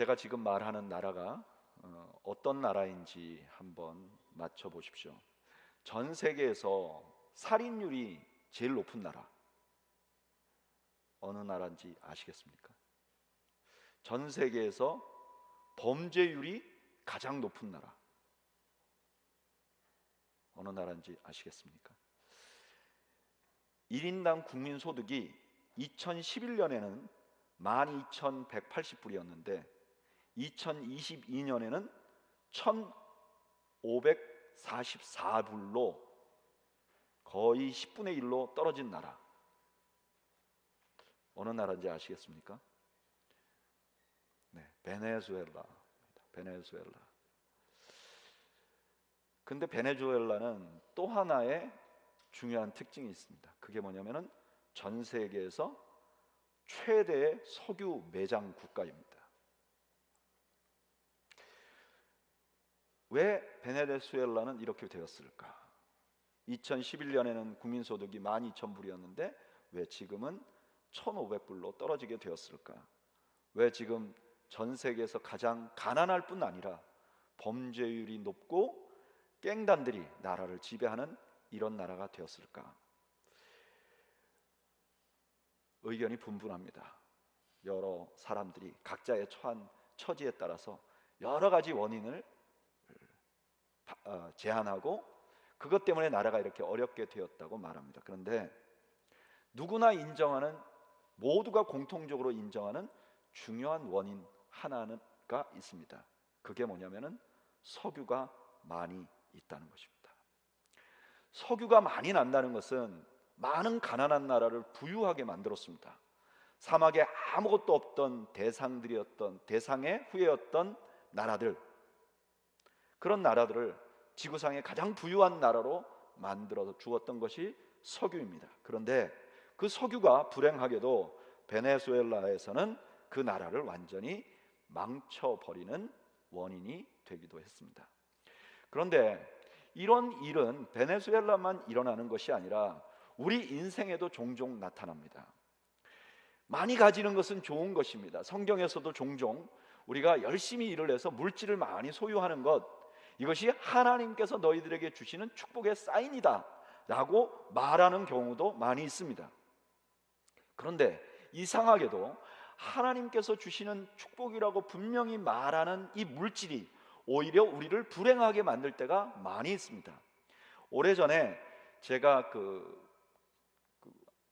제가 지금 말하는 나라가 어떤 나라인지 한번 맞춰 보십시오. 전 세계에서 살인율이 제일 높은 나라 어느 나라인지 아시겠습니까? 전 세계에서 범죄율이 가장 높은 나라 어느 나라인지 아시겠습니까? 1인당 국민소득이 2011년에는 12,180불이었는데 2022년에는 1,544불로 거의 10분의 1로 떨어진 나라 어느 나라인지 아시겠습니까? 네, 베네수엘라. 베네수엘라. 근데 베네수엘라는 또 하나의 중요한 특징이 있습니다. 그게 뭐냐면은 전 세계에서 최대의 석유 매장 국가입니다. 왜 베네수엘라는 이렇게 되었을까? 2011년에는 국민소득이 12,000불이었는데 왜 지금은 1,500불로 떨어지게 되었을까? 왜 지금 전 세계에서 가장 가난할 뿐 아니라 범죄율이 높고 갱단들이 나라를 지배하는 이런 나라가 되었을까? 의견이 분분합니다. 여러 사람들이 각자의 처한 처지에 따라서 여러 가지 원인을 제안하고 그것 때문에 나라가 이렇게 어렵게 되었다고 말합니다. 그런데 누구나 인정하는, 모두가 공통적으로 인정하는 중요한 원인 하나가 있습니다. 그게 뭐냐면은 석유가 많이 있다는 것입니다. 석유가 많이 난다는 것은 많은 가난한 나라를 부유하게 만들었습니다. 사막에 아무것도 없던 대상의 후예였던 나라들, 그런 나라들을 지구상의 가장 부유한 나라로 만들어 주었던 것이 석유입니다. 그런데 그 석유가 불행하게도 베네수엘라에서는 그 나라를 완전히 망쳐버리는 원인이 되기도 했습니다. 그런데 이런 일은 베네수엘라만 일어나는 것이 아니라 우리 인생에도 종종 나타납니다. 많이 가지는 것은 좋은 것입니다. 성경에서도 종종 우리가 열심히 일을 해서 물질을 많이 소유하는 것, 이것이 하나님께서 너희들에게 주시는 축복의 사인이다 라고 말하는 경우도 많이 있습니다. 그런데 이상하게도 하나님께서 주시는 축복이라고 분명히 말하는 이 물질이 오히려 우리를 불행하게 만들 때가 많이 있습니다. 오래전에 제가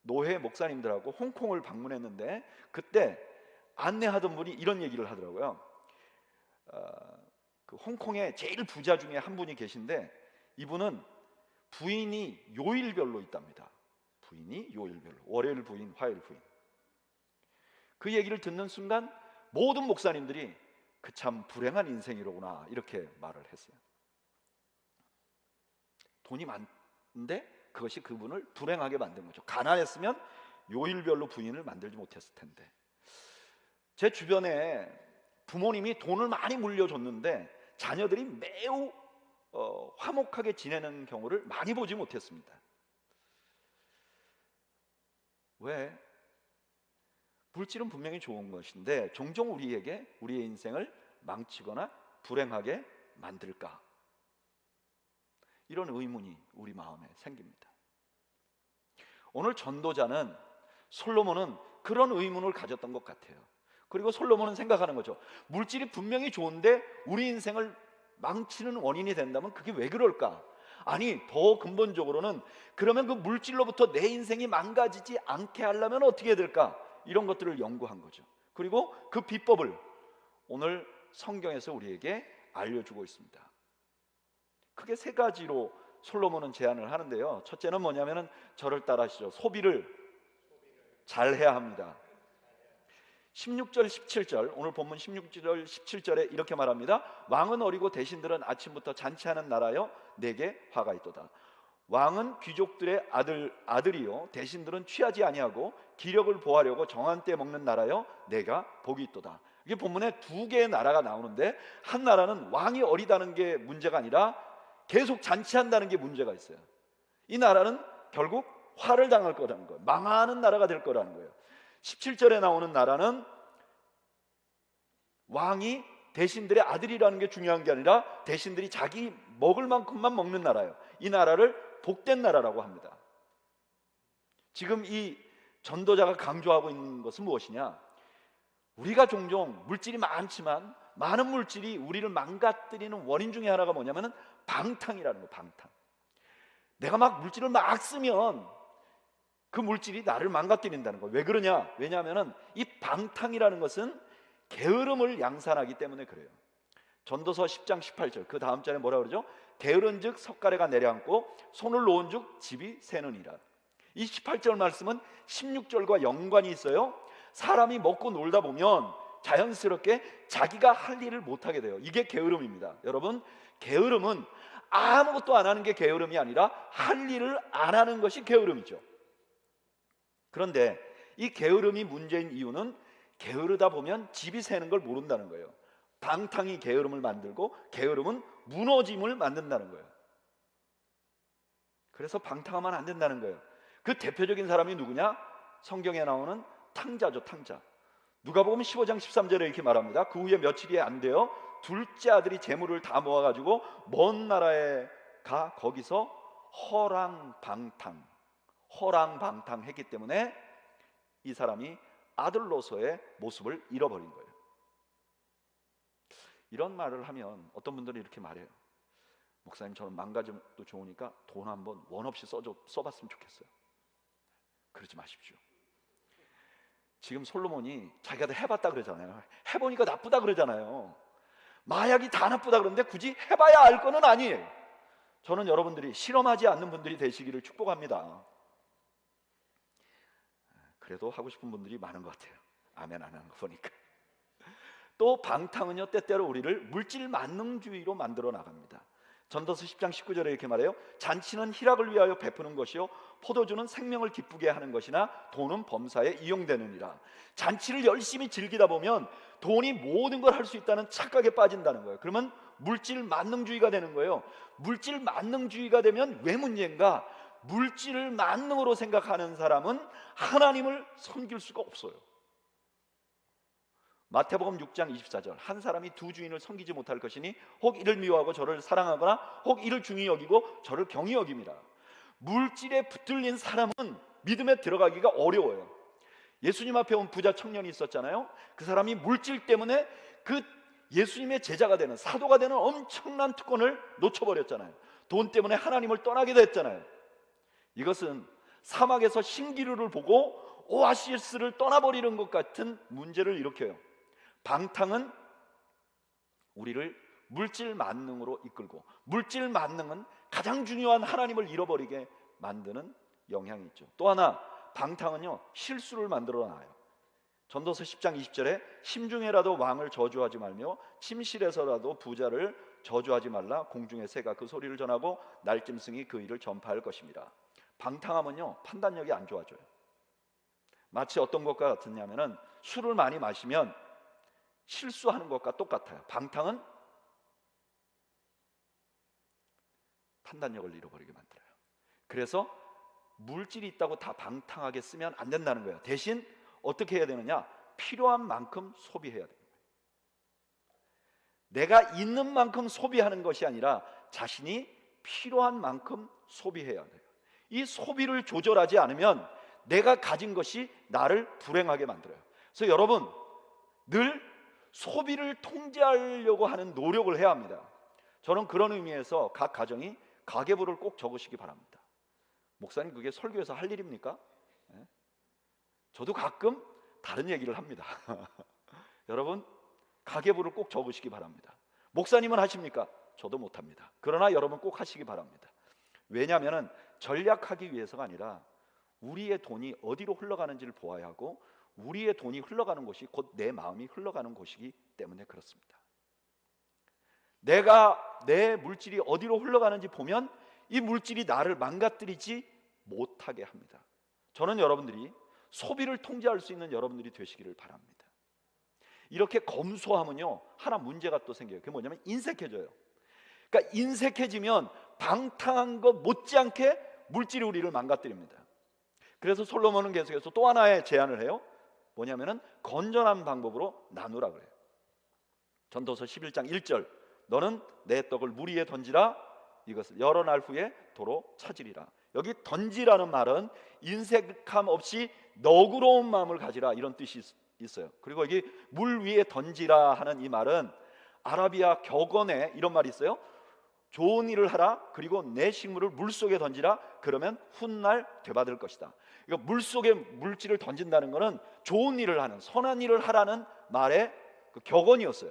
노회 목사님들하고 홍콩을 방문했는데 그때 안내하던 분이 이런 얘기를 하더라고요. 그 홍콩에 제일 부자 중에 한 분이 계신데 이분은 부인이 요일별로 있답니다. 부인이 요일별로, 월요일 부인, 화요일 부인. 그 얘기를 듣는 순간 모든 목사님들이 그 참 불행한 인생이로구나 이렇게 말을 했어요. 돈이 많은데 그것이 그분을 불행하게 만든 거죠. 가난했으면 요일별로 부인을 만들지 못했을 텐데. 제 주변에 부모님이 돈을 많이 물려줬는데 자녀들이 매우 화목하게 지내는 경우를 많이 보지 못했습니다. 왜? 물질은 분명히 좋은 것인데 종종 우리의 인생을 망치거나 불행하게 만들까? 이런 의문이 우리 마음에 생깁니다. 오늘 전도자는 솔로몬은 그런 의문을 가졌던 것 같아요. 그리고 솔로몬은 생각하는 거죠. 물질이 분명히 좋은데 우리 인생을 망치는 원인이 된다면 그게 왜 그럴까? 아니, 더 근본적으로는 그러면 그 물질로부터 내 인생이 망가지지 않게 하려면 어떻게 해야 될까? 이런 것들을 연구한 거죠. 그리고 그 비법을 오늘 성경에서 우리에게 알려주고 있습니다. 크게 세 가지로 솔로몬은 제안을 하는데요. 첫째는 뭐냐면은 저를 따라하시죠. 소비를 잘 해야 합니다. 16절 17절, 오늘 본문 16절 17절에 이렇게 말합니다. 왕은 어리고 대신들은 아침부터 잔치하는 나라여 내게 화가 있도다. 왕은 귀족들의 아들이요 대신들은 취하지 아니하고 기력을 보하려고 정한 때 먹는 나라여 내가 복이 있도다. 이게 본문에 두 개의 나라가 나오는데 한 나라는 왕이 어리다는 게 문제가 아니라 계속 잔치한다는 게 문제가 있어요. 이 나라는 결국 화를 당할 거라는 거예요. 망하는 나라가 될 거라는 거예요. 17절에 나오는 나라는 왕이 대신들의 아들이라는 게 중요한 게 아니라 대신들이 자기 먹을 만큼만 먹는 나라예요. 이 나라를 복된 나라라고 합니다. 지금 이 전도자가 강조하고 있는 것은 무엇이냐? 우리가 종종 물질이 많지만 많은 물질이 우리를 망가뜨리는 원인 중에 하나가 뭐냐면은 방탕이라는 거. 방탕. 내가 막 물질을 막 쓰면 그 물질이 나를 망가뜨린다는 거. 왜 그러냐? 왜냐하면은 이 방탕이라는 것은 게으름을 양산하기 때문에 그래요. 전도서 10장 18절 그 다음 절에 뭐라 그러죠? 게으른즉 석가래가 내려앉고 손을 놓은즉 집이 새느니라. 이 18절 말씀은 16절과 연관이 있어요. 사람이 먹고 놀다 보면 자연스럽게 자기가 할 일을 못하게 돼요. 이게 게으름입니다. 여러분, 게으름은 아무것도 안 하는 게 게으름이 아니라 할 일을 안 하는 것이 게으름이죠. 그런데 이 게으름이 문제인 이유는 게으르다 보면 집이 새는 걸 모른다는 거예요. 방탕이 게으름을 만들고 게으름은 무너짐을 만든다는 거예요. 그래서 방탕하면 안 된다는 거예요. 그 대표적인 사람이 누구냐? 성경에 나오는 탕자죠. 탕자. 누가복음 15장 13절에 이렇게 말합니다. 그 후에 며칠이 안 돼요. 둘째 아들이 재물을 다 모아가지고 먼 나라에 가 거기서 허랑방탕했기 때문에 이 사람이 아들로서의 모습을 잃어버린 거예요. 이런 말을 하면 어떤 분들은 이렇게 말해요. 목사님, 저는 망가져도 좋으니까 돈 한번 원 없이 써봤으면 좋겠어요. 그러지 마십시오. 지금 솔로몬이 자기가 다 해봤다 그러잖아요. 해보니까 나쁘다 그러잖아요. 마약이 다 나쁘다 그러는데 굳이 해봐야 알 거는 아니에요. 저는 여러분들이 실험하지 않는 분들이 되시기를 축복합니다. 그래도 하고 싶은 분들이 많은 것 같아요. 아멘 안 하는 거 보니까. 또 방탕은요, 때때로 우리를 물질 만능주의로 만들어 나갑니다. 전도서 10장 19절에 이렇게 말해요. 잔치는 희락을 위하여 베푸는 것이요 포도주는 생명을 기쁘게 하는 것이나 돈은 범사에 이용되느니라. 잔치를 열심히 즐기다 보면 돈이 모든 걸 할 수 있다는 착각에 빠진다는 거예요. 그러면 물질 만능주의가 되는 거예요. 물질 만능주의가 되면 왜 문제인가? 물질을 만능으로 생각하는 사람은 하나님을 섬길 수가 없어요. 마태복음 6장 24절 한 사람이 두 주인을 섬기지 못할 것이니 혹 이를 미워하고 저를 사랑하거나 혹 이를 중히 여기고 저를 경히 여김이라. 물질에 붙들린 사람은 믿음에 들어가기가 어려워요. 예수님 앞에 온 부자 청년이 있었잖아요. 그 사람이 물질 때문에 그 예수님의 제자가 되는, 사도가 되는 엄청난 특권을 놓쳐버렸잖아요. 돈 때문에 하나님을 떠나게 됐잖아요. 이것은 사막에서 신기루를 보고 오아시스를 떠나버리는 것 같은 문제를 일으켜요. 방탕은 우리를 물질 만능으로 이끌고, 물질 만능은 가장 중요한 하나님을 잃어버리게 만드는 영향이 있죠. 또 하나, 방탕은요 실수를 만들어 놔요. 전도서 10장 20절에 심중에라도 왕을 저주하지 말며 침실에서라도 부자를 저주하지 말라. 공중의 새가 그 소리를 전하고 날짐승이 그 일을 전파할 것입니다. 방탕하면요 판단력이 안 좋아져요. 마치 어떤 것과 같으냐면은 술을 많이 마시면 실수하는 것과 똑같아요. 방탕은 판단력을 잃어버리게 만들어요. 그래서 물질이 있다고 다 방탕하게 쓰면 안 된다는 거예요. 대신 어떻게 해야 되느냐? 필요한 만큼 소비해야 돼요. 내가 있는 만큼 소비하는 것이 아니라 자신이 필요한 만큼 소비해야 돼요. 이 소비를 조절하지 않으면 내가 가진 것이 나를 불행하게 만들어요. 그래서 여러분 늘 소비를 통제하려고 하는 노력을 해야 합니다. 저는 그런 의미에서 각 가정이 가계부를 꼭 적으시기 바랍니다. 목사님, 그게 설교에서 할 일입니까? 네? 저도 가끔 다른 얘기를 합니다. 여러분 가계부를 꼭 적으시기 바랍니다. 목사님은 하십니까? 저도 못합니다. 그러나 여러분 꼭 하시기 바랍니다. 왜냐하면 전략하기 위해서가 아니라 우리의 돈이 어디로 흘러가는지를 보아야 하고, 우리의 돈이 흘러가는 곳이 곧 내 마음이 흘러가는 곳이기 때문에 그렇습니다. 내가 내 물질이 어디로 흘러가는지 보면 이 물질이 나를 망가뜨리지 못하게 합니다. 저는 여러분들이 소비를 통제할 수 있는 여러분들이 되시기를 바랍니다. 이렇게 검소하면요 하나 문제가 또 생겨요. 그게 뭐냐면 인색해져요. 그러니까 인색해지면 방탕한 것 못지않게 물질이 우리를 망가뜨립니다. 그래서 솔로몬은 계속해서 또 하나의 제안을 해요. 뭐냐면은 건전한 방법으로 나누라 그래요. 전도서 11장 1절 너는 내 떡을 물 위에 던지라 이것을 여러 날 후에 도로 찾으리라. 여기 던지라는 말은 인색함 없이 너그러운 마음을 가지라 이런 뜻이 있어요. 그리고 여기 물 위에 던지라 하는 이 말은 아라비아 격언에 이런 말이 있어요. 좋은 일을 하라. 그리고 내 식물을 물속에 던지라. 그러면 훗날 되받을 것이다. 그러니까 물속에 물질을 던진다는 것은 좋은 일을 하는, 선한 일을 하라는 말의 그 격언이었어요.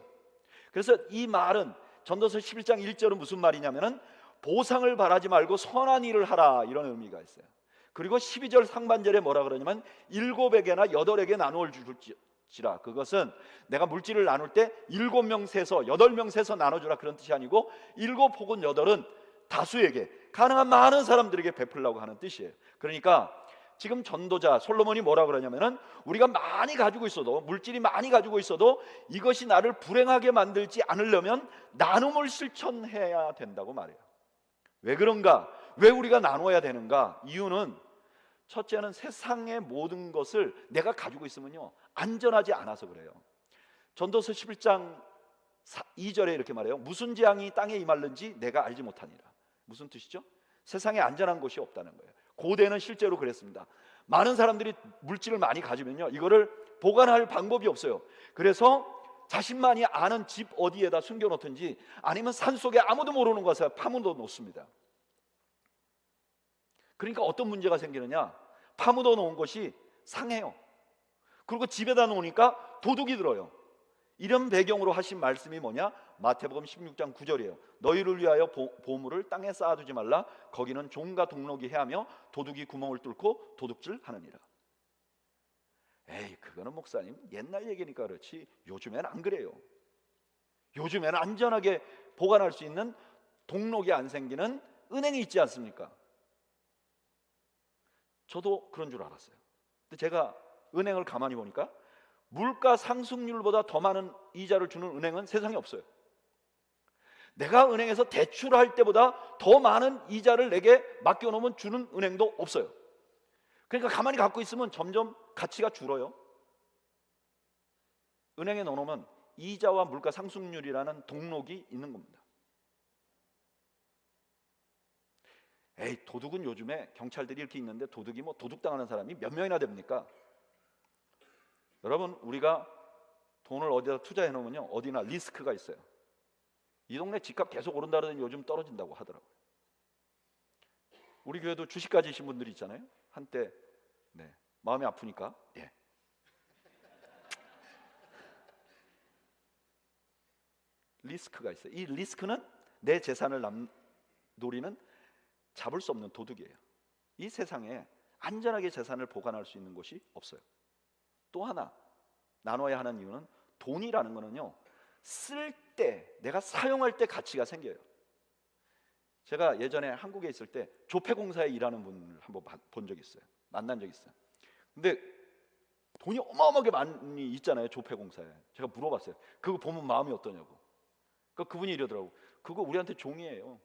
그래서 이 말은 전도서 11장 1절은 무슨 말이냐면은 보상을 바라지 말고 선한 일을 하라 이런 의미가 있어요. 그리고 12절 상반절에 뭐라 그러냐면 7에게나 8에게 나누어 줄지라. 그것은 내가 물질을 나눌 때 7명 세서 8명 세서 나눠주라 그런 뜻이 아니고 7 혹은 8은 다수에게 가능한 많은 사람들에게 베풀라고 하는 뜻이에요. 그러니까 지금 전도자 솔로몬이 뭐라 그러냐면은 우리가 많이 가지고 있어도, 물질이 많이 가지고 있어도 이것이 나를 불행하게 만들지 않으려면 나눔을 실천해야 된다고 말해요. 왜 그런가? 왜 우리가 나눠야 되는가? 이유는 첫째는 세상의 모든 것을 내가 가지고 있으면요 안전하지 않아서 그래요. 전도서 11장 2절에 이렇게 말해요. 무슨 재앙이 땅에 임할는지 내가 알지 못하니라. 무슨 뜻이죠? 세상에 안전한 곳이 없다는 거예요. 고대는 실제로 그랬습니다. 많은 사람들이 물질을 많이 가지면요 이거를 보관할 방법이 없어요. 그래서 자신만이 아는 집 어디에다 숨겨놓든지 아니면 산속에 아무도 모르는 곳에 파묻어 놓습니다. 그러니까 어떤 문제가 생기느냐, 파묻어 놓은 것이 상해요. 그리고 집에다 놓으니까 도둑이 들어요. 이런 배경으로 하신 말씀이 뭐냐? 마태복음 16장 9절이에요. 너희를 위하여 보물을 땅에 쌓아두지 말라. 거기는 종과 동록이 해하며 도둑이 구멍을 뚫고 도둑질 하느니라. 에이, 그거는 목사님 옛날 얘기니까 그렇지 요즘엔 안 그래요. 요즘에는 안전하게 보관할 수 있는 동록이 안 생기는 은행이 있지 않습니까? 저도 그런 줄 알았어요. 근데 제가 은행을 가만히 보니까 물가 상승률보다 더 많은 이자를 주는 은행은 세상에 없어요. 내가 은행에서 대출할 때보다 더 많은 이자를 내게 맡겨놓으면 주는 은행도 없어요. 그러니까 가만히 갖고 있으면 점점 가치가 줄어요. 은행에 넣어놓으면 이자와 물가 상승률이라는 동록이 있는 겁니다. 에이, 도둑은 요즘에 경찰들이 이렇게 있는데 도둑이 뭐 도둑당하는 사람이 몇 명이나 됩니까? 여러분, 우리가 돈을 어디다 투자해 놓으면요 어디나 리스크가 있어요. 이 동네 집값 계속 오른다 그러더니 요즘 떨어진다고 하더라고요. 우리 교회도 주식 가지신 분들이 있잖아요. 한때 마음이 아프니까 리스크가 있어요. 이 리스크는 내 재산을 노리는 잡을 수 없는 도둑이에요. 이 세상에 안전하게 재산을 보관할 수 있는 곳이 없어요. 또 하나 나눠야 하는 이유는 돈이라는 거는요 쓸 때, 내가 사용할 때 가치가 생겨요. 제가 예전에 한국에 있을 때 조폐공사에 일하는 분을 한번 본 적이 있어요. 만난 적이 있어요. 근데 돈이 어마어마하게 많이 있잖아요, 조폐공사에. 제가 물어봤어요. 그거 보면 마음이 어떠냐고. 그러니까 그분이 이러더라고. 그거 우리한테 종이에요.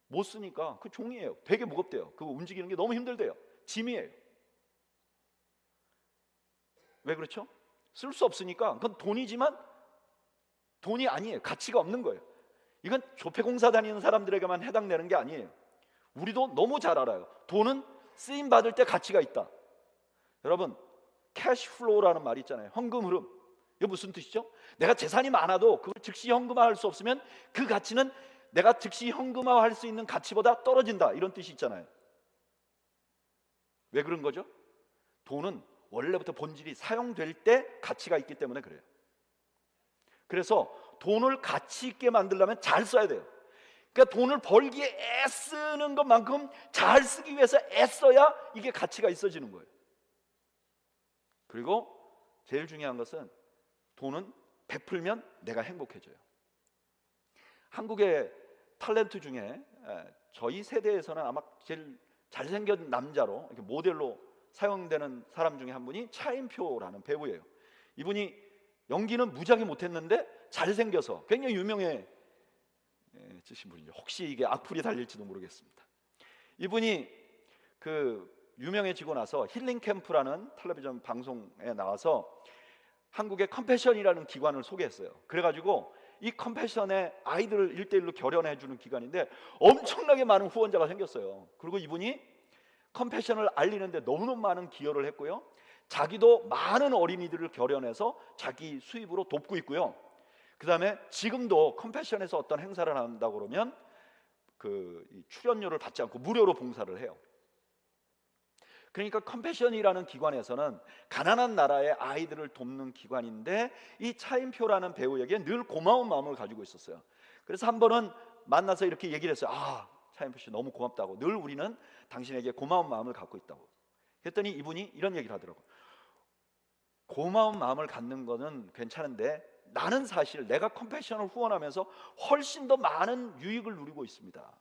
못 쓰니까 그 종이에요. 되게 무겁대요. 그거 움직이는 게 너무 힘들대요. 짐이에요. 왜 그렇죠? 쓸 수 없으니까. 그건 돈이지만 돈이 아니에요. 가치가 없는 거예요. 이건 조폐공사 다니는 사람들에게만 해당되는 게 아니에요. 우리도 너무 잘 알아요. 돈은 쓰임 받을 때 가치가 있다. 여러분, 캐시플로우라는 말이 있잖아요. 현금 흐름. 이게 무슨 뜻이죠? 내가 재산이 많아도 그걸 즉시 현금화할 수 없으면 그 가치는 내가 즉시 현금화할 수 있는 가치보다 떨어진다. 이런 뜻이 있잖아요. 왜 그런 거죠? 돈은 원래부터 본질이 사용될 때 가치가 있기 때문에 그래요. 그래서 돈을 가치 있게 만들려면 잘 써야 돼요. 그러니까 돈을 벌기에 애쓰는 것만큼 잘 쓰기 위해서 애써야 이게 가치가 있어지는 거예요. 그리고 제일 중요한 것은 돈은 베풀면 내가 행복해져요. 한국의 탤런트 중에 저희 세대에서는 아마 제일 잘생긴 남자로 이렇게 모델로 사용되는 사람 중에 한 분이 차인표라는 배우예요. 이분이 연기는 무지하게 못했는데 잘생겨서 굉장히 유명해지신 분이죠. 혹시 이게 악플이 달릴지도 모르겠습니다. 이분이 그 유명해지고 나서 힐링 캠프라는 텔레비전 방송에 나와서 한국의 컴패션이라는 기관을 소개했어요. 그래가지고 이 컴패션의 아이들을 1대1로 결연해 주는 기관인데 엄청나게 많은 후원자가 생겼어요. 그리고 이분이 컴패션을 알리는데 너무너무 많은 기여를 했고요, 자기도 많은 어린이들을 결연해서 자기 수입으로 돕고 있고요. 그 다음에 지금도 컴패션에서 어떤 행사를 한다고 그러면 그 출연료를 받지 않고 무료로 봉사를 해요. 그러니까 컴패션이라는 기관에서는 가난한 나라의 아이들을 돕는 기관인데, 이 차인표라는 배우에게 늘 고마운 마음을 가지고 있었어요. 그래서 한 번은 만나서 이렇게 얘기를 했어요. 차인표 씨 너무 고맙다고, 늘 우리는 당신에게 고마운 마음을 갖고 있다고. 그랬더니 이분이 이런 얘기를 하더라고요. 고마운 마음을 갖는 거는 괜찮은데 나는 사실 내가 컴패션을 후원하면서 훨씬 더 많은 유익을 누리고 있습니다.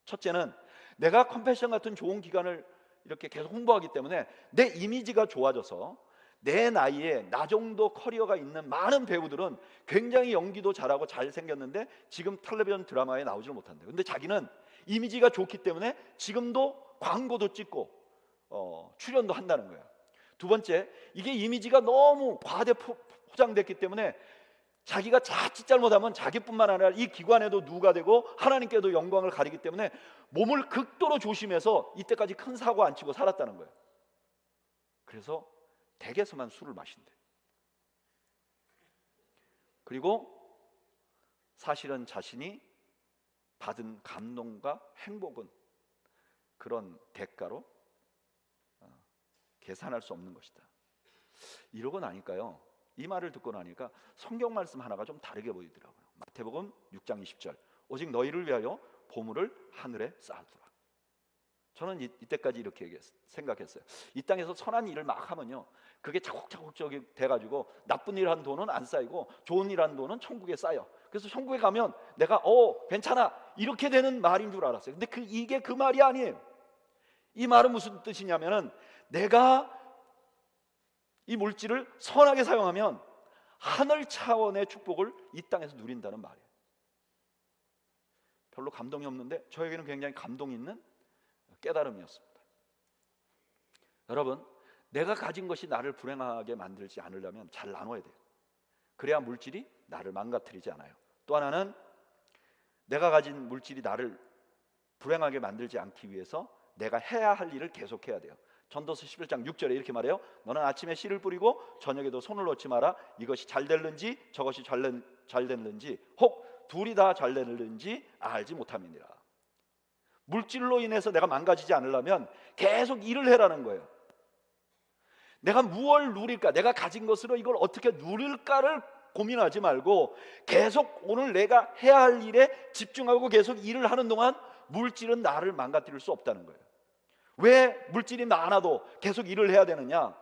첫째는 내가 컴패션 같은 좋은 기관을 이렇게 계속 홍보하기 때문에 내 이미지가 좋아져서 내 나이에 나 정도 커리어가 있는 많은 배우들은 굉장히 연기도 잘하고 잘생겼는데 지금 텔레비전 드라마에 나오질 못한대요. 근데 자기는 이미지가 좋기 때문에 지금도 광고도 찍고 출연도 한다는 거예요. 두 번째, 이게 이미지가 너무 과대 포장됐기 때문에 자기가 자칫 잘못하면 자기뿐만 아니라 이 기관에도 누가 되고 하나님께도 영광을 가리기 때문에 몸을 극도로 조심해서 이때까지 큰 사고 안 치고 살았다는 거예요. 그래서 댁에서만 술을 마신대. 그리고 사실은 자신이 받은 감동과 행복은 그런 대가로 계산할 수 없는 것이다. 이러고 나니까요, 이 말을 듣고 나니까 성경 말씀 하나가 좀 다르게 보이더라고요. 마태복음 6장 20절, 오직 너희를 위하여 보물을 하늘에 쌓아두라. 저는 이때까지 이렇게 생각했어요. 이 땅에서 선한 일을 막 하면요, 그게 차곡차곡 돼가지고 나쁜 일 한 돈은 안 쌓이고 좋은 일 한 돈은 천국에 쌓여. 그래서 천국에 가면 내가 괜찮아 이렇게 되는 말인 줄 알았어요. 근데 이게 그 말이 아니에요. 이 말은 무슨 뜻이냐면은 내가 이 물질을 선하게 사용하면 하늘 차원의 축복을 이 땅에서 누린다는 말이에요. 별로 감동이 없는데 저에게는 굉장히 감동 있는 깨달음이었습니다. 여러분, 내가 가진 것이 나를 불행하게 만들지 않으려면 잘 나눠야 돼요. 그래야 물질이 나를 망가뜨리지 않아요. 또 하나는 내가 가진 물질이 나를 불행하게 만들지 않기 위해서 내가 해야 할 일을 계속해야 돼요. 전도서 11장 6절에 이렇게 말해요. 너는 아침에 씨를 뿌리고 저녁에도 손을 놓지 마라. 이것이 잘 됐는지 저것이 잘 됐는지 혹 둘이 다 잘 됐는지 알지 못함이니라. 물질로 인해서 내가 망가지지 않으려면 계속 일을 해라는 거예요. 내가 무엇을 누릴까, 내가 가진 것으로 이걸 어떻게 누릴까를 고민하지 말고 계속 오늘 내가 해야 할 일에 집중하고 계속 일을 하는 동안 물질은 나를 망가뜨릴 수 없다는 거예요. 왜 물질이 많아도 계속 일을 해야 되느냐?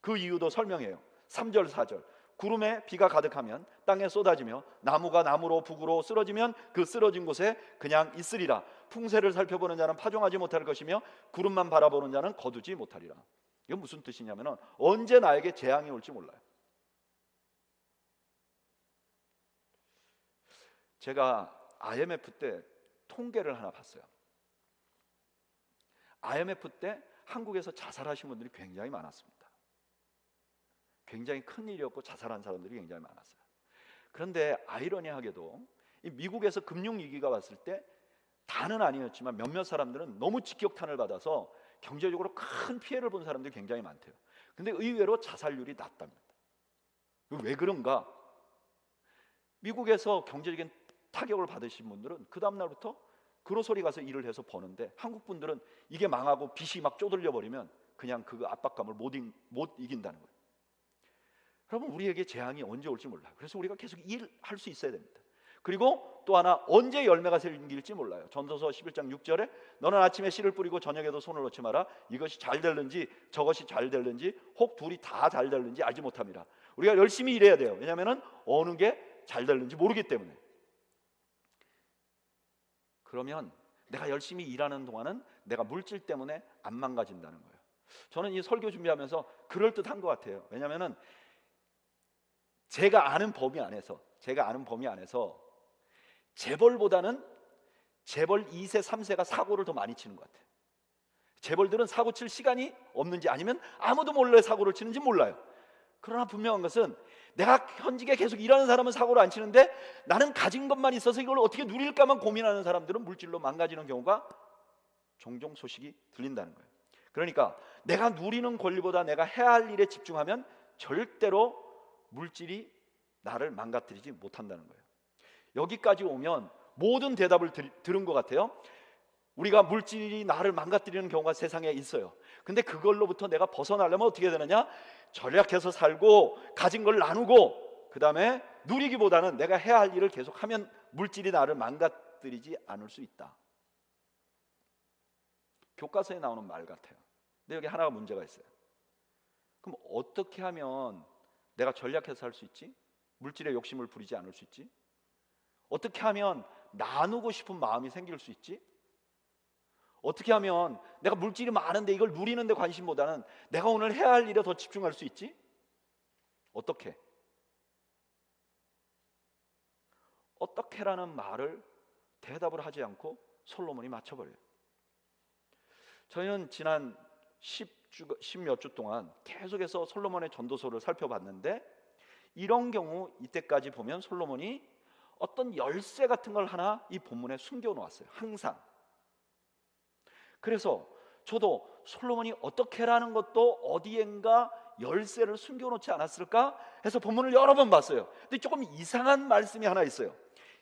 그 이유도 설명해요. 3절 4절, 구름에 비가 가득하면 땅에 쏟아지며 나무가 나무로 북으로 쓰러지면 그 쓰러진 곳에 그냥 있으리라. 풍세를 살펴보는 자는 파종하지 못할 것이며 구름만 바라보는 자는 거두지 못하리라. 이건 무슨 뜻이냐면 언제 나에게 재앙이 올지 몰라요. 제가 IMF 때 통계를 하나 봤어요. IMF 때 한국에서 자살하신 분들이 굉장히 많았습니다. 굉장히 큰 일이었고 자살한 사람들이 굉장히 많았어요. 그런데 아이러니하게도 이 미국에서 금융위기가 왔을 때 다는 아니었지만 몇몇 사람들은 너무 직격탄을 받아서 경제적으로 큰 피해를 본 사람들이 굉장히 많대요. 근데 의외로 자살률이 낮답니다. 왜 그런가? 미국에서 경제적인 타격을 받으신 분들은 그 다음 날부터 그로서리 가서 일을 해서 버는데, 한국 분들은 이게 망하고 빚이 막 쪼들려 버리면 그냥 그 압박감을 못 이긴다는 거예요. 여러분, 우리에게 재앙이 언제 올지 몰라요. 그래서 우리가 계속 일할 수 있어야 됩니다. 그리고 또 하나, 언제 열매가 생길지 몰라요. 전도서 11장 6절에 너는 아침에 씨를 뿌리고 저녁에도 손을 놓지 마라. 이것이 잘 될는지 저것이 잘 될는지 혹 둘이 다 잘 될는지 알지 못함이라. 우리가 열심히 일해야 돼요. 왜냐하면 어느 게 잘 될는지 모르기 때문에. 그러면 내가 열심히 일하는 동안은 내가 물질 때문에 안 망가진다는 거예요. 저는 이 설교 준비하면서 그럴듯한 것 같아요. 왜냐하면 제가 아는 범위 안에서 재벌보다는 재벌 2세 3세가 사고를 더 많이 치는 것 같아요. 재벌들은 사고 칠 시간이 없는지 아니면 아무도 몰래 사고를 치는지 몰라요. 그러나 분명한 것은 내가 현직에 계속 일하는 사람은 사고를 안 치는데 나는 가진 것만 있어서 이걸 어떻게 누릴까만 고민하는 사람들은 물질로 망가지는 경우가 종종 소식이 들린다는 거예요. 그러니까 내가 누리는 권리보다 내가 해야 할 일에 집중하면 절대로 물질이 나를 망가뜨리지 못한다는 거예요. 여기까지 오면 모든 대답을 들은 것 같아요. 우리가 물질이 나를 망가뜨리는 경우가 세상에 있어요. 근데 그걸로부터 내가 벗어나려면 어떻게 되느냐? 절약해서 살고 가진 걸 나누고 그 다음에 누리기보다는 내가 해야 할 일을 계속하면 물질이 나를 망가뜨리지 않을 수 있다. 교과서에 나오는 말 같아요. 근데 여기 하나가 문제가 있어요. 그럼 어떻게 하면 내가 전략해서 살 수 있지? 물질의 욕심을 부리지 않을 수 있지? 어떻게 하면 나누고 싶은 마음이 생길 수 있지? 어떻게 하면 내가 물질이 많은데 이걸 누리는 데 관심보다는 내가 오늘 해야 할 일에 더 집중할 수 있지? 어떻게? 어떻게라는 말을 대답을 하지 않고 솔로몬이 맞춰버려요. 저희는 지난 10몇 주 동안 계속해서 솔로몬의 전도서를 살펴봤는데 이런 경우 이때까지 보면 솔로몬이 어떤 열쇠 같은 걸 하나 이 본문에 숨겨놓았어요. 항상. 그래서 저도 솔로몬이 어떻게라는 것도 어디엔가 열쇠를 숨겨놓지 않았을까 해서 본문을 여러 번 봤어요. 근데 조금 이상한 말씀이 하나 있어요.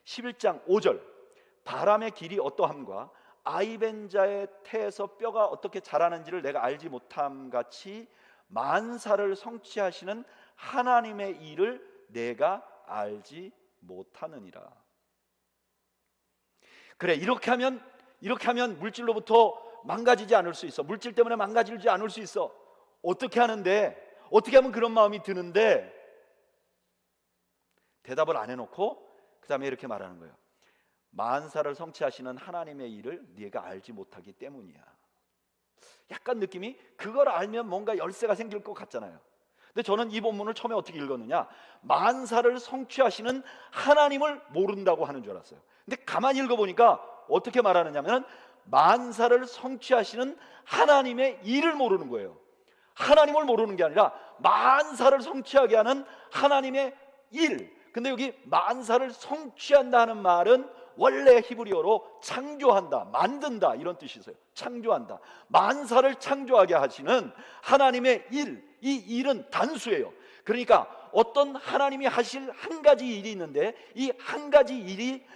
11장 5절 바람의 길이 어떠함과 아이벤자의 태에서 뼈가 어떻게 자라는지를 내가 알지 못함 같이 만사를 성취하시는 하나님의 일을 내가 알지 못하느니라. 그래, 이렇게 하면 물질로부터 망가지지 않을 수 있어. 물질 때문에 망가지지 않을 수 있어. 어떻게 하는데? 어떻게 하면 그런 마음이 드는데? 대답을 안 해놓고 그 다음에 이렇게 말하는 거예요. 만사를 성취하시는 하나님의 일을 네가 알지 못하기 때문이야. 약간 느낌이 그걸 알면 뭔가 열쇠가 생길 것 같잖아요. 근데 저는 이 본문을 처음에 어떻게 읽었느냐, 만사를 성취하시는 하나님을 모른다고 하는 줄 알았어요. 근데 가만히 읽어보니까 어떻게 말하느냐면 만사를 성취하시는 하나님의 일을 모르는 거예요. 하나님을 모르는 게 아니라 만사를 성취하게 하는 하나님의 일. 근데 여기 만사를 성취한다는 말은 원래 히브리어로 창조한다, 만든다 이런 뜻이 있어요. 창조한다, 만사를 창조하게 하시는 하나님의 일. 이 일은 단수예요. 그러니까 어떤 하나님이 하실 한 가지 일이 있는데 이 한 가지 일이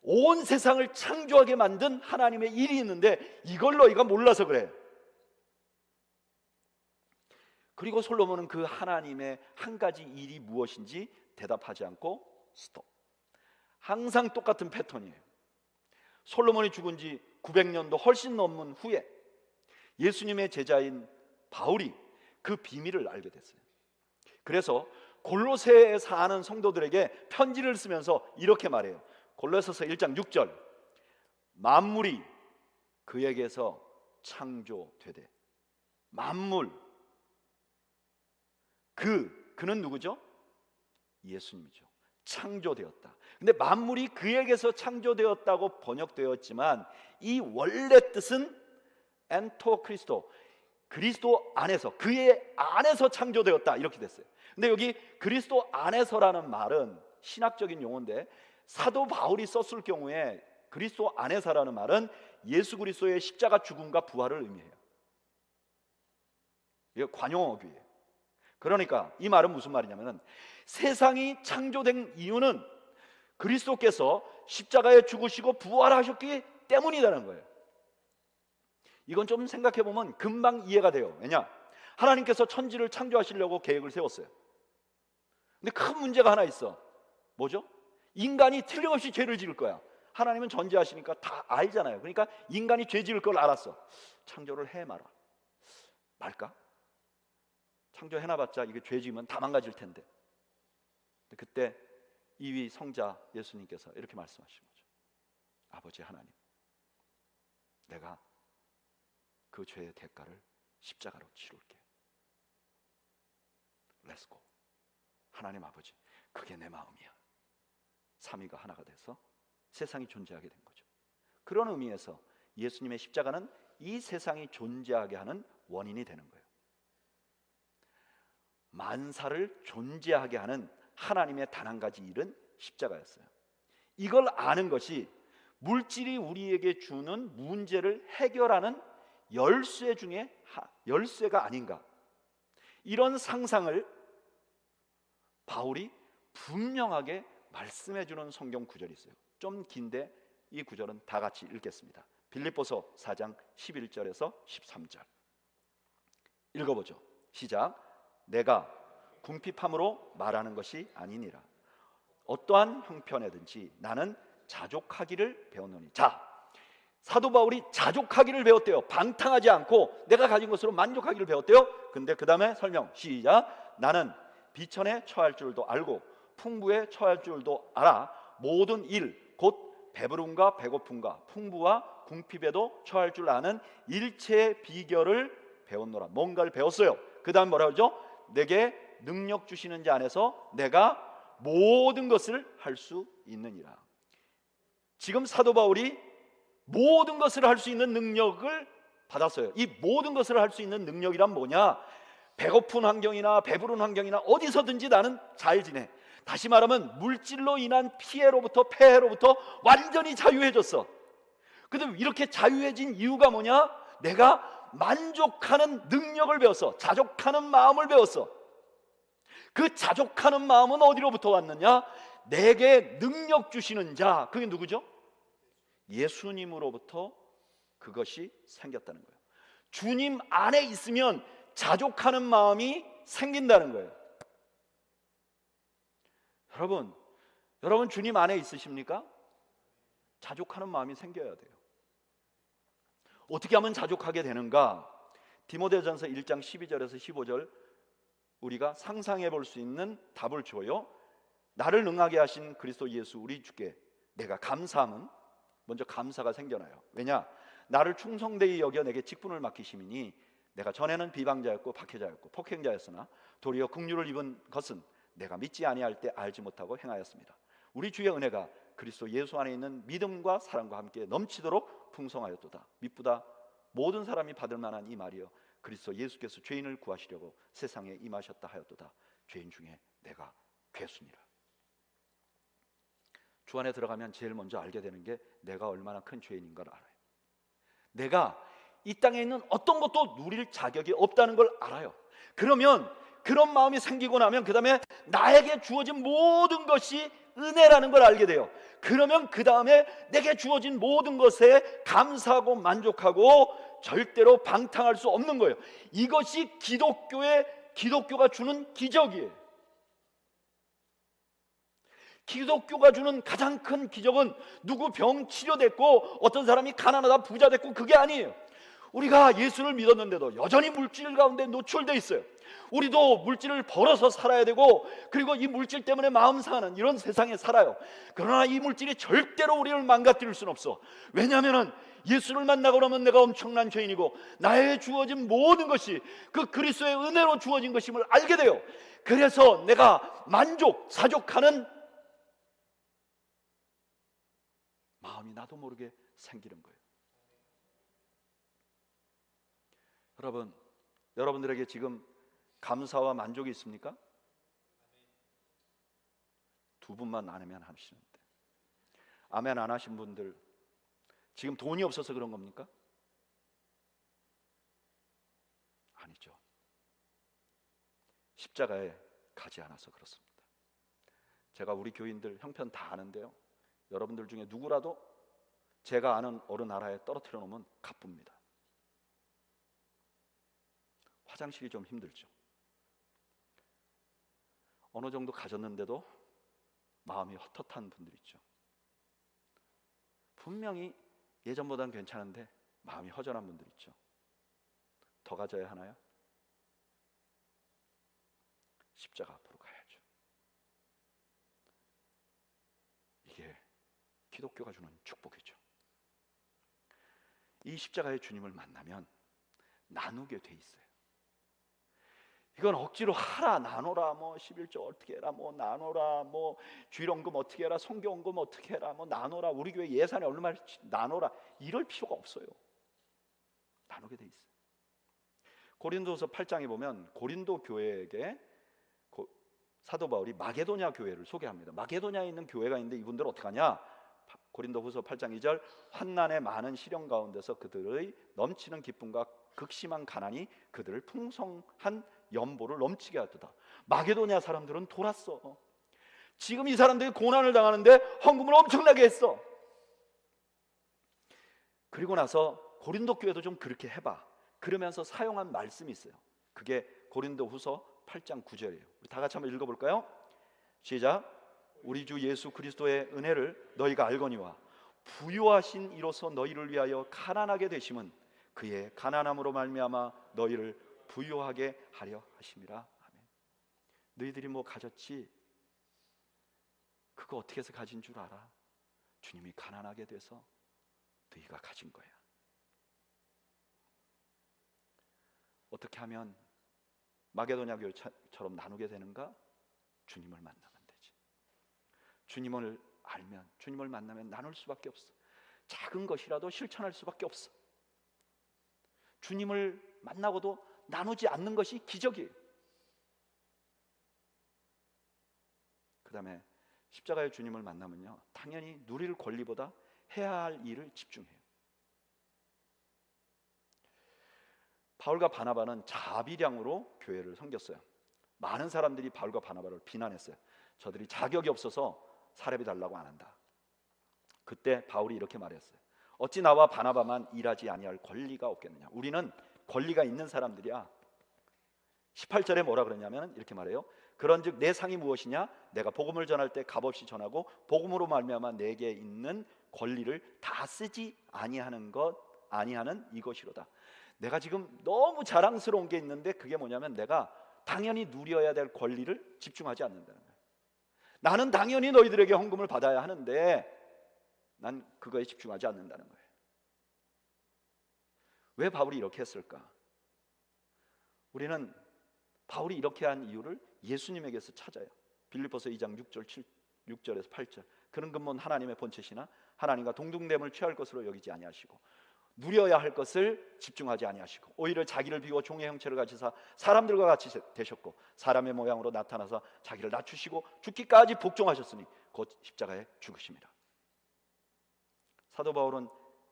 온 세상을 창조하게 만든 하나님의 일이 있는데 이걸 너희가 몰라서 그래. 그리고 솔로몬은 그 하나님의 한 가지 일이 무엇인지 대답하지 않고 스톱. 항상 똑같은 패턴이에요. 솔로몬이 죽은 지 900년도 훨씬 넘은 후에 예수님의 제자인 바울이 그 비밀을 알게 됐어요. 그래서 골로새에 사는 성도들에게 편지를 쓰면서 이렇게 말해요. 골로새서 1장 6절 만물이 그에게서 창조되되. 만물, 그는 누구죠? 예수님이죠. 창조되었다. 근데 만물이 그에게서 창조되었다고 번역되었지만 이 원래 뜻은 엔토 크리스토, 그리스도 안에서, 그의 안에서 창조되었다 이렇게 됐어요. 근데 여기 그리스도 안에서라는 말은 신학적인 용어인데 사도 바울이 썼을 경우에 그리스도 안에서라는 말은 예수 그리스도의 십자가 죽음과 부활을 의미해요. 이게 관용어구예요. 그러니까 이 말은 무슨 말이냐면 세상이 창조된 이유는 그리스도께서 십자가에 죽으시고 부활하셨기 때문이라는 거예요. 이건 좀 생각해 보면 금방 이해가 돼요. 왜냐? 하나님께서 천지를 창조하시려고 계획을 세웠어요. 근데 큰 문제가 하나 있어. 뭐죠? 인간이 틀림없이 죄를 지을 거야. 하나님은 전지하시니까 다 알잖아요. 그러니까 인간이 죄 지을 걸 알았어. 창조를 해 말까? 창조해놔봤자 이게 죄 지으면 다 망가질 텐데. 그때 이위 성자 예수님께서 이렇게 말씀하신 거죠. 아버지 하나님, 내가 그 죄의 대가를 십자가로 치룰게. 렛츠고. 하나님 아버지, 그게 내 마음이야. 삼위가 하나가 돼서 세상이 존재하게 된 거죠. 그런 의미에서 예수님의 십자가는 이 세상이 존재하게 하는 원인이 되는 거예요. 만사를 존재하게 하는 하나님의 단 한 가지 일은 십자가였어요. 이걸 아는 것이 물질이 우리에게 주는 문제를 해결하는 열쇠 중에 열쇠가 아닌가, 이런 상상을 바울이 분명하게 말씀해 주는 성경 구절이 있어요. 좀 긴데 이 구절은 다 같이 읽겠습니다. 빌립보서 4장 11절에서 13절 읽어보죠. 시작. 내가 궁핍함으로 말하는 것이 아니니라. 어떠한 형편에든지 나는 자족하기를 배웠노니. 자, 사도 바울이 자족하기를 배웠대요. 방탕하지 않고 내가 가진 것으로 만족하기를 배웠대요. 근데 그 다음에 설명 시작. 나는 비천에 처할 줄도 알고 풍부에 처할 줄도 알아. 모든 일 곧 배부름과 배고픔과 풍부와 궁핍에도 처할 줄 아는 일체의 비결을 배웠노라. 뭔가를 배웠어요. 그 다음 뭐라 그러죠? 내게 능력 주시는 자 안에서 내가 모든 것을 할 수 있느니라. 지금 사도 바울이 모든 것을 할 수 있는 능력을 받았어요. 이 모든 것을 할 수 있는 능력이란 뭐냐? 배고픈 환경이나 배부른 환경이나 어디서든지 나는 잘 지내. 다시 말하면 물질로 인한 피해로부터, 폐해로부터 완전히 자유해졌어. 근데 이렇게 자유해진 이유가 뭐냐? 내가 만족하는 능력을 배웠어. 자족하는 마음을 배웠어. 그 자족하는 마음은 어디로부터 왔느냐? 내게 능력 주시는 자, 그게 누구죠? 예수님으로부터 그것이 생겼다는 거예요. 주님 안에 있으면 자족하는 마음이 생긴다는 거예요. 여러분 주님 안에 있으십니까? 자족하는 마음이 생겨야 돼요. 어떻게 하면 자족하게 되는가? 디모데전서 1장 12절에서 15절 우리가 상상해 볼 수 있는 답을 줘요. 나를 능하게 하신 그리스도 예수 우리 주께 내가 감사함은, 먼저 감사가 생겨나요. 왜냐? 나를 충성되이 여겨 내게 직분을 맡기심이니 내가 전에는 비방자였고 박해자였고 폭행자였으나 도리어 긍휼을 입은 것은 내가 믿지 아니할 때 알지 못하고 행하였습니다. 우리 주의 은혜가 그리스도 예수 안에 있는 믿음과 사랑과 함께 넘치도록 풍성하였도다. 미쁘다 모든 사람이 받을 만한 이 말이여 그리스도 예수께서 죄인을 구하시려고 세상에 임하셨다 하였도다. 죄인 중에 내가 괴수니라. 주 안에 들어가면 제일 먼저 알게 되는 게 내가 얼마나 큰 죄인인가를 알아요. 내가 이 땅에 있는 어떤 것도 누릴 자격이 없다는 걸 알아요. 그러면 그런 마음이 생기고 나면 그 다음에 나에게 주어진 모든 것이 은혜라는 걸 알게 돼요. 그러면 그 다음에 내게 주어진 모든 것에 감사하고 만족하고 절대로 방탕할 수 없는 거예요. 이것이 기독교가 주는 기적이에요. 기독교가 주는 가장 큰 기적은 누구 병 치료됐고 어떤 사람이 가난하다 부자 됐고 그게 아니에요. 우리가 예수를 믿었는데도 여전히 물질 가운데 노출되어 있어요. 우리도 물질을 벌어서 살아야 되고 그리고 이 물질 때문에 마음 상하는 이런 세상에 살아요. 그러나 이 물질이 절대로 우리를 망가뜨릴 수는 없어. 왜냐하면 예수를 만나고 나면 내가 엄청난 죄인이고 나에게 주어진 모든 것이 그 그리스도의 은혜로 주어진 것임을 알게 돼요. 그래서 내가 사족하는 마음이 나도 모르게 생기는 거예요. 여러분들에게 지금 감사와 만족이 있습니까? 두 분만 아멘 하시는데, 아멘 안 하신 분들 지금 돈이 없어서 그런 겁니까? 아니죠. 십자가에 가지 않아서 그렇습니다. 제가 우리 교인들 형편 다 아는데요, 여러분들 중에 누구라도 제가 아는 어느 나라에 떨어뜨려 놓으면 가쁩니다. 화장실이 좀 힘들죠. 어느 정도 가졌는데도 마음이 헛헛한 분들 있죠. 분명히 예전보다는 괜찮은데 마음이 허전한 분들 있죠. 더 가져야 하나요? 십자가 앞으로 가야죠. 이게 기독교가 주는 축복이죠. 이 십자가의 주님을 만나면 나누게 돼 있어요. 이건 억지로 하라, 나눠라, 뭐 11조 어떻게 해라, 뭐 나눠라, 뭐 주일원금 어떻게 해라, 성경원금 어떻게 해라, 뭐 나눠라, 우리 교회 예산에 얼마나 나눠라, 이럴 필요가 없어요. 나누게 돼 있어요. 고린도서 8장에 보면 고린도 교회에게 사도 바울이 마게도냐 교회를 소개합니다. 마게도냐에 있는 교회가 있는데 이분들 어떻게 하냐? 고린도후서 8장 2절, 환난의 많은 시련 가운데서 그들의 넘치는 기쁨과 극심한 가난이 그들을 풍성한 연보를 넘치게 하도다. 마게도냐 사람들은 돌았어. 지금 이 사람들이 고난을 당하는데 헌금을 엄청나게 했어. 그리고 나서 고린도 교회도 좀 그렇게 해봐. 그러면서 사용한 말씀이 있어요. 그게 고린도후서 8장 9절이에요. 우리 다 같이 한번 읽어볼까요? 시작. 우리 주 예수 그리스도의 은혜를 너희가 알거니와 부유하신 이로써 너희를 위하여 가난하게 되심은 그의 가난함으로 말미암아 너희를 부유하게 하려 하심이라. 아멘. 너희들이 뭐 가졌지? 그거 어떻게 해서 가진 줄 알아? 주님이 가난하게 돼서 너희가 가진 거야. 어떻게 하면 마게도냐 교회처럼 나누게 되는가? 주님을 만나면 되지. 주님을 알면, 주님을 만나면 나눌 수밖에 없어. 작은 것이라도 실천할 수밖에 없어. 주님을 만나고도 나누지 않는 것이 기적이에요. 그 다음에 십자가의 주님을 만나면요, 당연히 누릴 권리보다 해야 할 일을 집중해요. 바울과 바나바는 자비량으로 교회를 섬겼어요. 많은 사람들이 바울과 바나바를 비난했어요. 저들이 자격이 없어서 사례비 달라고 안 한다. 그때 바울이 이렇게 말했어요. 어찌 나와 바나바만 일하지 아니할 권리가 없겠느냐. 우리는 권리가 있는 사람들이야. 18절에 뭐라 그러냐면 이렇게 말해요. 그런즉 내 상이 무엇이냐? 내가 복음을 전할 때 값없이 전하고 복음으로 말미암아 내게 있는 권리를 다 쓰지 아니하는 이것이로다. 내가 지금 너무 자랑스러운 게 있는데 그게 뭐냐면 내가 당연히 누려야 될 권리를 집중하지 않는다는 거예요. 나는 당연히 너희들에게 헌금을 받아야 하는데 난 그거에 집중하지 않는다는 거예요. 왜 바울이 이렇게 했을까? 우리는 바울이 이렇게 한 이유를 예수님에게서 찾아요. 빌립보서 2장 6절에서 8절. 그런 근본 하나님의 본체시나 하나님과 동등됨을 취할 것으로 여기지 아니하시고 누려야 할 것을 집중하지 아니하시고 오히려 자기를 비워 종의 형체를 가지사 사람들과 같이 되셨고 사람의 모양으로 나타나서 자기를 낮추시고 죽기까지 복종하셨으니 곧 십자가에 죽으심이라. 사도 바울은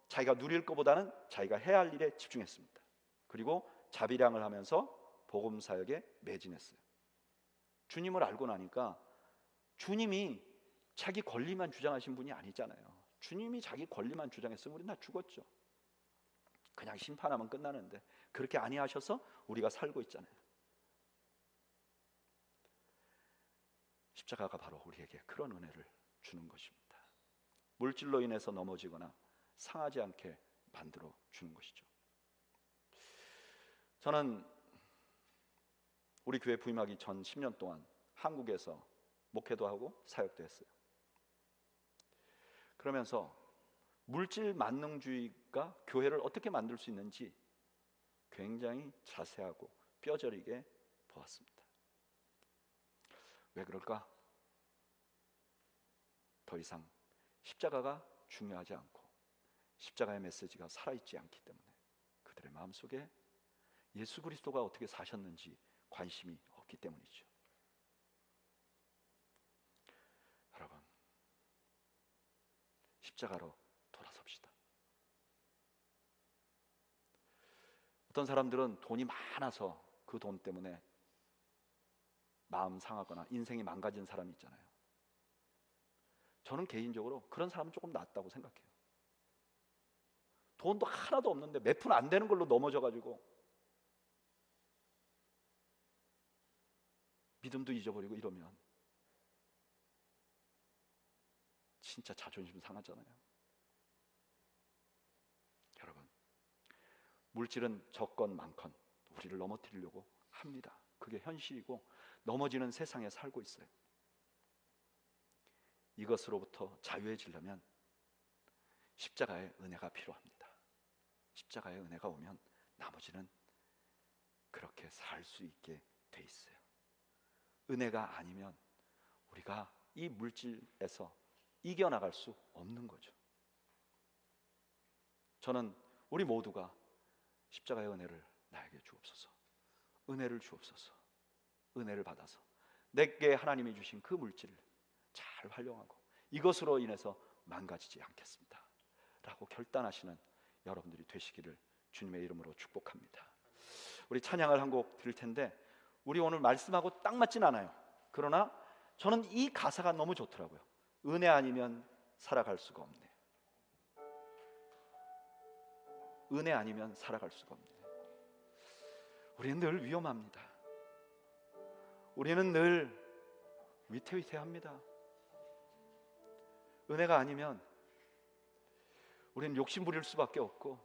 자기가 누릴 것보다는 자기가 해야 할 일에 집중했습니다. 그리고 자비량을 하면서 복음 사역에 매진했어요. 주님을 알고 나니까 주님이 자기 권리만 주장하신 분이 아니잖아요. 주님이 자기 권리만 주장했으면 우리 다 죽었죠. 그냥 심판하면 끝나는데 그렇게 아니하셔서 우리가 살고 있잖아요. 십자가가 바로 우리에게 그런 은혜를 주는 것입니다. 물질로 인해서 넘어지거나 상하지 않게 만들어 주는 것이죠. 저는 우리 교회 부임하기 전 10년 동안 한국에서 목회도 하고 사역도 했어요. 그러면서 물질 만능주의가 교회를 어떻게 만들 수 있는지 굉장히 자세하고 뼈저리게 보았습니다. 왜 그럴까? 더 이상 십자가가 중요하지 않고 십자가의 메시지가 살아있지 않기 때문에 그들의 마음속에 예수 그리스도가 어떻게 사셨는지 관심이 없기 때문이죠. 여러분, 십자가로 돌아섭시다. 어떤 사람들은 돈이 많아서 그 돈 때문에 마음 상하거나 인생이 망가진 사람이 있잖아요. 저는 개인적으로 그런 사람은 조금 낫다고 생각해요. 돈도 하나도 없는데 몇 푼 안 되는 걸로 넘어져가지고 믿음도 잊어버리고 이러면 진짜 자존심 상하잖아요. 여러분, 물질은 적건 많건 우리를 넘어뜨리려고 합니다. 그게 현실이고 넘어지는 세상에 살고 있어요. 이것으로부터 자유해지려면 십자가의 은혜가 필요합니다. 십자가의 은혜가 오면 나머지는 그렇게 살 수 있게 돼 있어요. 은혜가 아니면 우리가 이 물질에서 이겨나갈 수 없는 거죠. 저는 우리 모두가 십자가의 은혜를 나에게 주옵소서, 은혜를 주옵소서, 은혜를 받아서 내게 하나님이 주신 그 물질을 잘 활용하고 이것으로 인해서 망가지지 않겠습니다 라고 결단하시는 여러분들이 되시기를 주님의 이름으로 축복합니다. 우리 찬양을 한 곡 드릴 텐데, 우리 오늘 말씀하고 딱 맞진 않아요. 그러나 저는 이 가사가 너무 좋더라고요. 은혜 아니면 살아갈 수가 없네. 은혜 아니면 살아갈 수가 없네. 우리는 늘 위험합니다. 우리는 늘 위태위태합니다. 은혜가 아니면 우리는 욕심 부릴 수밖에 없고,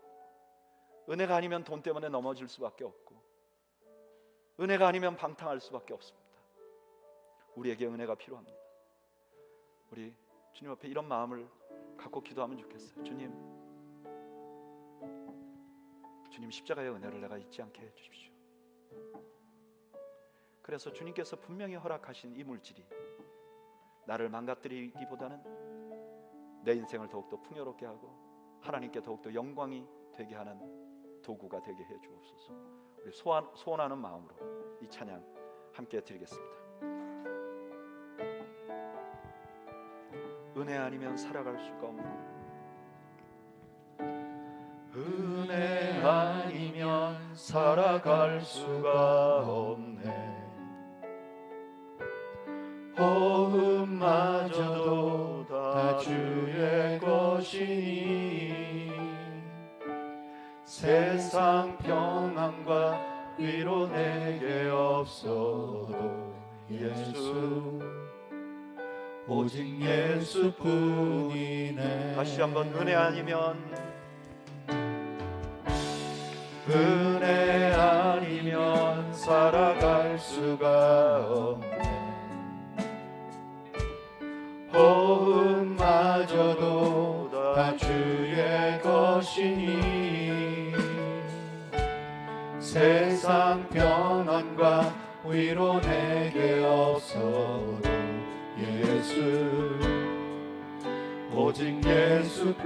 은혜가 아니면 돈 때문에 넘어질 수밖에 없고, 은혜가 아니면 방탕할 수밖에 없습니다. 우리에게 은혜가 필요합니다. 우리 주님 앞에 이런 마음을 갖고 기도하면 좋겠어요. 주님 십자가의 은혜를 내가 잊지 않게 해주십시오. 그래서 주님께서 분명히 허락하신 이 물질이 나를 망가뜨리기보다는 내 인생을 더욱더 풍요롭게 하고 하나님께 더욱더 영광이 되게 하는 도구가 되게 해 주옵소서. 우리 소원하는 마음으로 이 찬양 함께 드리겠습니다. 은혜 아니면 살아갈 수가 없네. 은혜 아니면 살아갈 수가 없네. 호흡마저도 다 주의 것이니 세상 평안과 위로 내게 없어도 예수, 오직 예수뿐이네. 다시 한번 은혜 아니면, 은혜 아니면 살아갈 수가 없네. 호흡마저도 다 주의 것이니 세상 평안과 위로 내게 없어도 예수, 오직 예수뿐이네.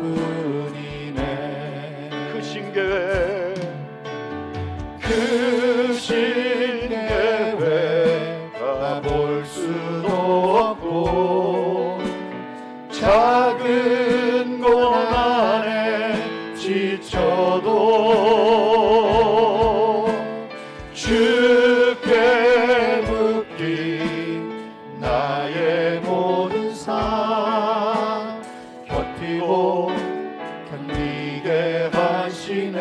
크신 계획, 크신 계획 다 볼 수도 없고 작은 고난에 지쳐도 주께 묶인 나의 모든 삶 견디고 견디게 하시네.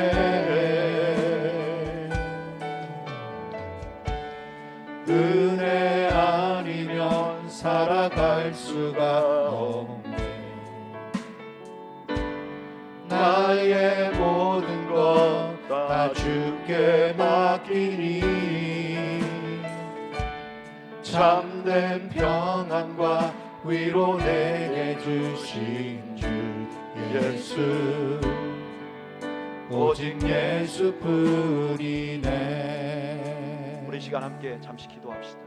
은혜 아니면 살아갈 수가 없네. 나의 모든 것 다 주께 맡기니 참된 평안과 위로 내게 주신 주 예수, 오직 예수뿐이네. 우리 시간 함께 잠시 기도합시다.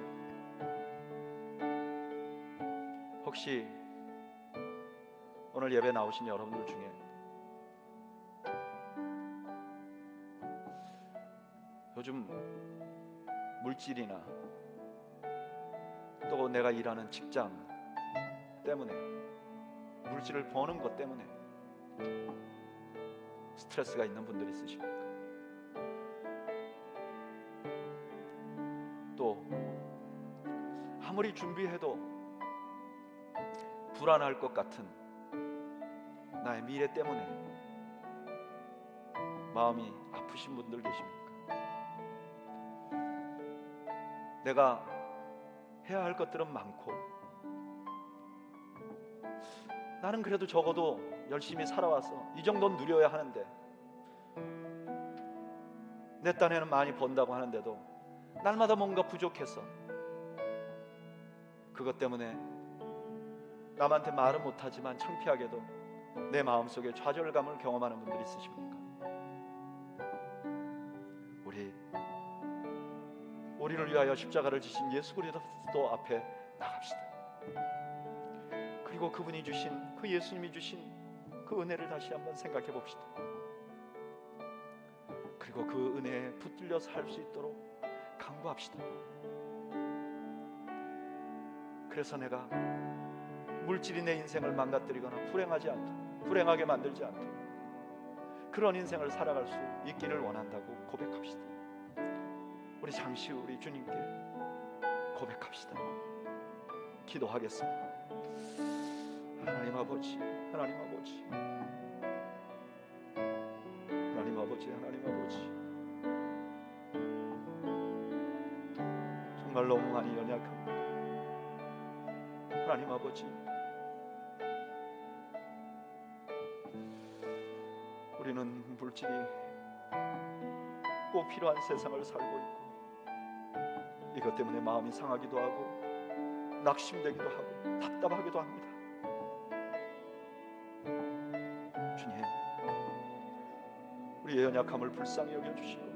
혹시 오늘 예배 나오신 여러분들 중에 요즘 물질이나 또 내가 일하는 직장 때문에, 물질을 버는 것 때문에 스트레스가 있는 분들이 있으십니까? 또 아무리 준비해도 불안할 것 같은 나의 미래 때문에 마음이 아프신 분들 계십니까? 내가 해야 할 것들은 많고 나는 그래도 적어도 열심히 살아와서 이 정도는 누려야 하는데, 내 딴에는 많이 번다고 하는데도 날마다 뭔가 부족해서 그것 때문에 남한테 말은 못하지만 창피하게도 내 마음속에 좌절감을 경험하는 분들이 있으십니까? 우리를 위하여 십자가를 지신 예수 그리스도 앞에 나갑시다. 그리고 그분이 주신, 그 예수님이 주신 그 은혜를 다시 한번 생각해 봅시다. 그리고 그 은혜에 붙들려 살 수 있도록 간구합시다. 그래서 내가 물질이 내 인생을 망가뜨리거나 불행하게 만들지 않도록 그런 인생을 살아갈 수 있기를 원한다고 고백합시다. 우리 잠시 우리 주님께 고백합시다. 기도하겠습니다. 하나님 아버지, 하나님 아버지, 하나님 아버지, 하나님 아버지, 정말 너무 많이 연약합니다. 하나님 아버지, 우리는 물질이 꼭 필요한 세상을 살고 있고 이것 때문에 마음이 상하기도 하고 낙심되기도 하고 답답하기도 합니다. 주님, 우리의 연약함을 불쌍히 여겨주시고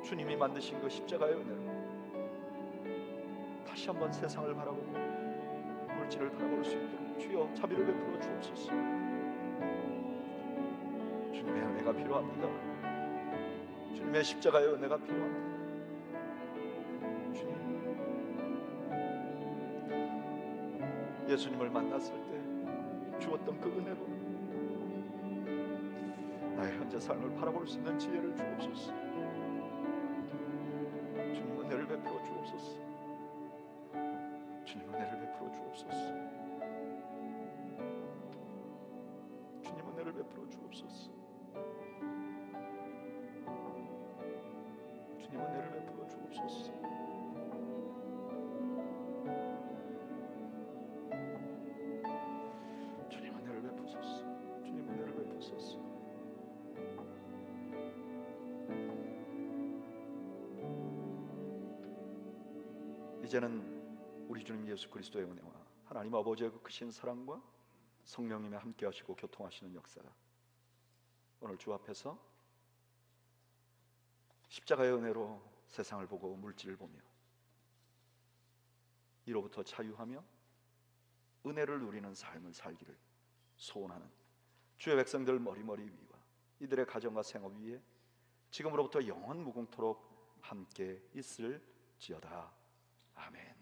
주님이 만드신 그 십자가의 은혜로 다시 한번 세상을 바라보고 물질을 바라볼 수 있도록 주여 자비를 베풀어 주옵소서. 주님의 은혜가 필요합니다. 주님의 십자가의 은혜가 필요합니다. 주님, 예수님을 만났을 때 주었던 그 은혜로 나의 현재 삶을 바라볼 수 있는 지혜를 주옵소서. 주님 은혜를 베풀어 주옵소서. 주님 은혜를 베풀어 주옵소서. 주님 은혜를 베풀어 주옵소서. 주님 은혜를 베풀어 주옵소서. 주님 은혜를 베푸소서. 주님 은혜를 베푸소서. 이제는 우리 주님 예수 그리스도의 은혜와 하나님 아버지의 그 크신 사랑과 성령님의 함께하시고 교통하시는 역사가 오늘 주 앞에서 십자가의 은혜로 세상을 보고 물질을 보며 이로부터 자유하며 은혜를 누리는 삶을 살기를 소원하는 주의 백성들 머리머리 위와 이들의 가정과 생업 위에 지금으로부터 영원 무궁토록 함께 있을지어다. 아멘.